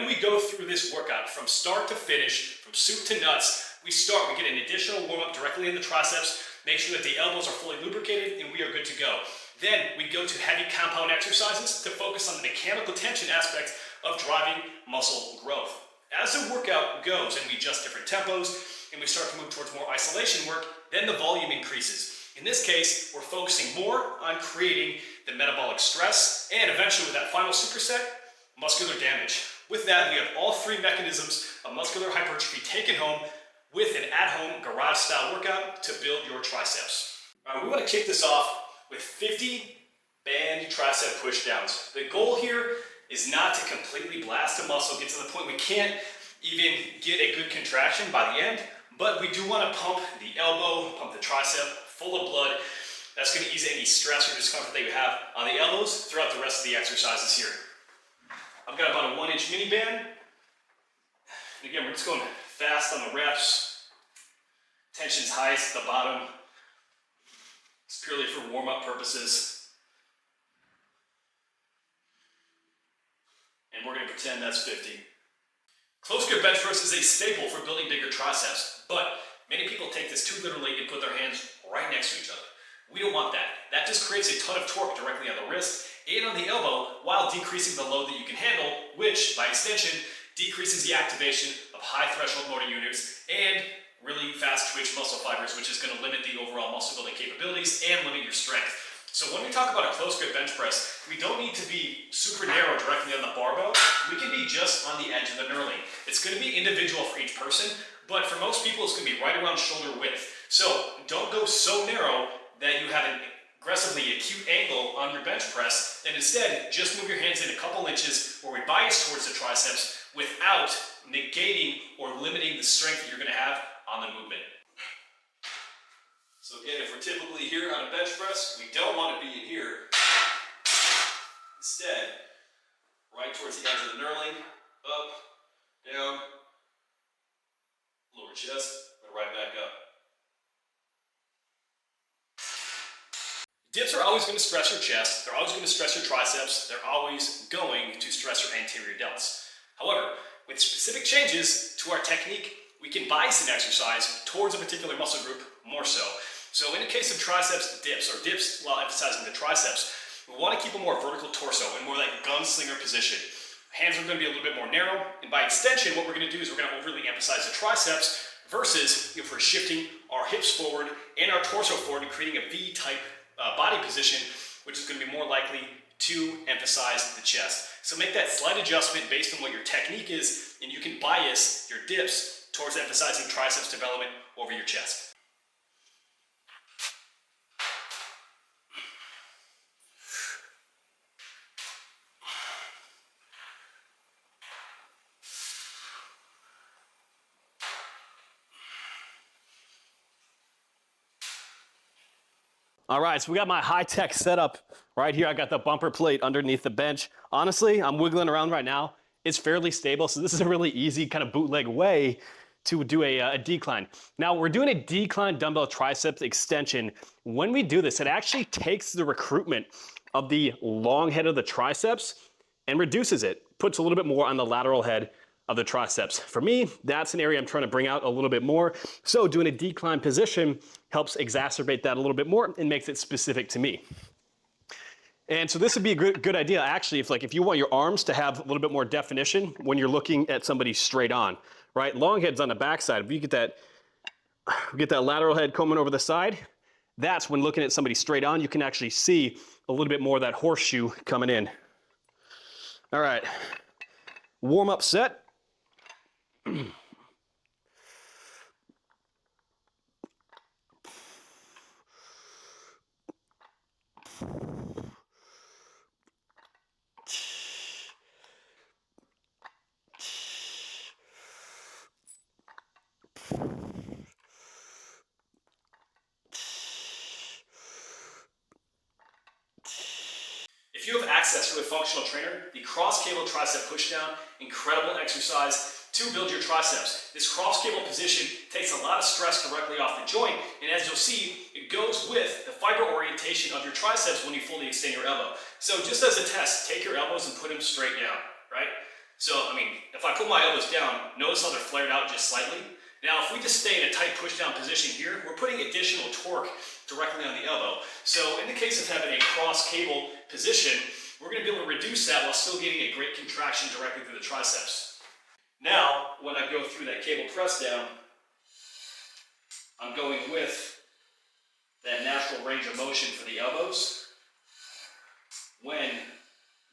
we go through this workout from start to finish, from soup to nuts, we get an additional warm-up directly in the triceps, make sure that the elbows are fully lubricated, and we are good to go. Then we go to heavy compound exercises to focus on the mechanical tension aspect of driving muscle growth. As the workout goes and we adjust different tempos and we start to move towards more isolation work, then the volume increases. In this case, we're focusing more on creating the metabolic stress and eventually with that final superset, muscular damage. With that, we have all three mechanisms of muscular hypertrophy taken home with an at-home garage-style workout to build your triceps. We want to kick this off with 50 band tricep pushdowns. The goal here is not to completely blast a muscle, get to the point we can't even get a good contraction by the end, but we do want to pump the elbow, pump the tricep full of blood. That's going to ease any stress or discomfort that you have on the elbows throughout the rest of the exercises here. I've got about a 1-inch mini band. And again, we're just going fast on the reps. Tension's highest at the bottom. It's purely for warm-up purposes. And we're going to pretend that's 50. Close grip bench press is a staple for building bigger triceps, but many people take this too literally and put their hands right next to each other. We don't want that. That just creates a ton of torque directly on the wrist and on the elbow while decreasing the load that you can handle, which by extension decreases the activation of high threshold motor units and really fast twitch muscle fibers, which is going to limit the overall muscle building capabilities and limit your strength. So when we talk about a close grip bench press, we don't need to be super narrow directly on the barbell. We can be just on the edge of the knurling. It's going to be individual for each person, but for most people, it's going to be right around shoulder width. So don't go so narrow that you have an aggressively acute angle on your bench press, and instead just move your hands in a couple inches where we bias towards the triceps without negating or limiting the strength that you're going to have on the movement. So again, if we're typically here on a bench press, we don't want to be in here. Instead, right towards the edge of the knurling, up, down, lower chest, and right back up. Dips are always going to stress your chest, they're always going to stress your triceps, they're always going to stress your anterior delts. However, with specific changes to our technique, we can bias an exercise towards a particular muscle group more so. So in the case of triceps dips, or dips while emphasizing the triceps, we want to keep a more vertical torso and more like gunslinger position. Hands are going to be a little bit more narrow, and by extension, what we're going to do is we're going to overly emphasize the triceps versus if we're shifting our hips forward and our torso forward and creating a V-type body position, which is going to be more likely to emphasize the chest. So make that slight adjustment based on what your technique is, and you can bias your dips towards emphasizing triceps development over your chest. All right, so we got my high-tech setup right here. I got the bumper plate underneath the bench. Honestly, I'm wiggling around right now. It's fairly stable, so this is a really easy kind of bootleg way to do a decline. Now, we're doing a decline dumbbell triceps extension. When we do this, it actually takes the recruitment of the long head of the triceps and reduces it, puts a little bit more on the lateral head of the triceps. For me, that's an area I'm trying to bring out a little bit more. So doing a decline position helps exacerbate that a little bit more and makes it specific to me. And so this would be a good idea actually if you want your arms to have a little bit more definition when you're looking at somebody straight on, right? Long head's on the backside. If you get that lateral head coming over the side, that's when looking at somebody straight on, you can actually see a little bit more of that horseshoe coming in. All right, warm up set. If you have access to a functional trainer, the cross-cable tricep pushdown, incredible exercise to build your triceps. This cross-cable position takes a lot of stress directly off the joint, and as you'll see, it goes with the fiber orientation of your triceps when you fully extend your elbow. So just as a test, take your elbows and put them straight down, right? So, I mean, if I put my elbows down, notice how they're flared out just slightly. Now, if we just stay in a tight push-down position here, we're putting additional torque directly on the elbow. So, in the case of having a cross cable position, we're going to be able to reduce that while still getting a great contraction directly through the triceps. Now, when I go through that cable press down, I'm going with that natural range of motion for the elbows when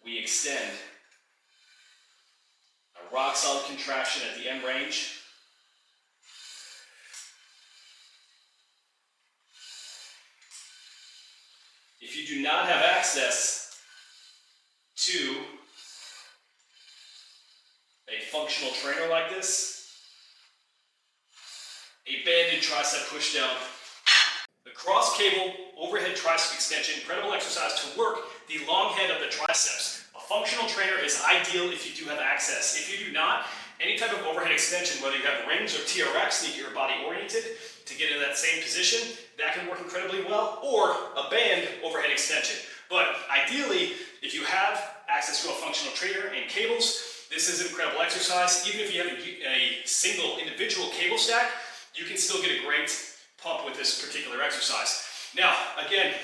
we extend. A rock solid contraction at the end range. If you do not have access to a functional trainer like this, a banded tricep pushdown. The cross cable overhead tricep extension, incredible exercise to work the long head of the triceps. A functional trainer is ideal if you do have access. If you do not, any type of overhead extension, whether you have rings or TRX to get your body oriented to get in that same position, that can work incredibly well, or a band overhead extension. But ideally, if you have access to a functional trainer and cables, this is an incredible exercise. Even if you have a single individual cable stack, you can still get a great pump with this particular exercise. Now, again,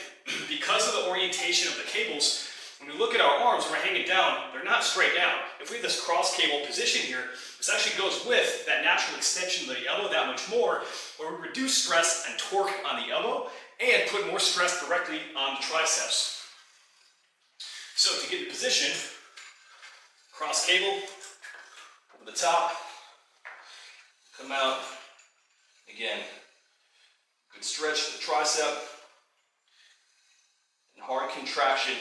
because of the orientation of the cables, when we look at our arms, when we're hanging down, they're not straight down. If we have this cross cable position here, this actually goes with that natural extension of the elbow that much more, where we reduce stress and torque on the elbow and put more stress directly on the triceps. So to get in position, cross cable over the top, come out, again, good stretch of the tricep, and hard contraction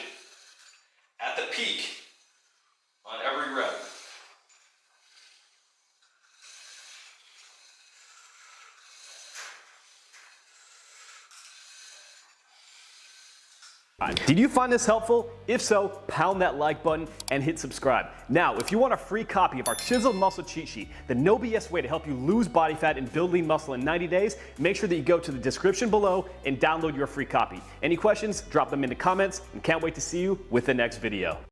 at the peak on every rep. Did you find this helpful? If so, pound that like button and hit subscribe. Now, if you want a free copy of our Chiseled Muscle Cheat Sheet, the no BS way to help you lose body fat and build lean muscle in 90 days, make sure that you go to the description below and download your free copy. Any questions? Drop them in the comments, and can't wait to see you with the next video.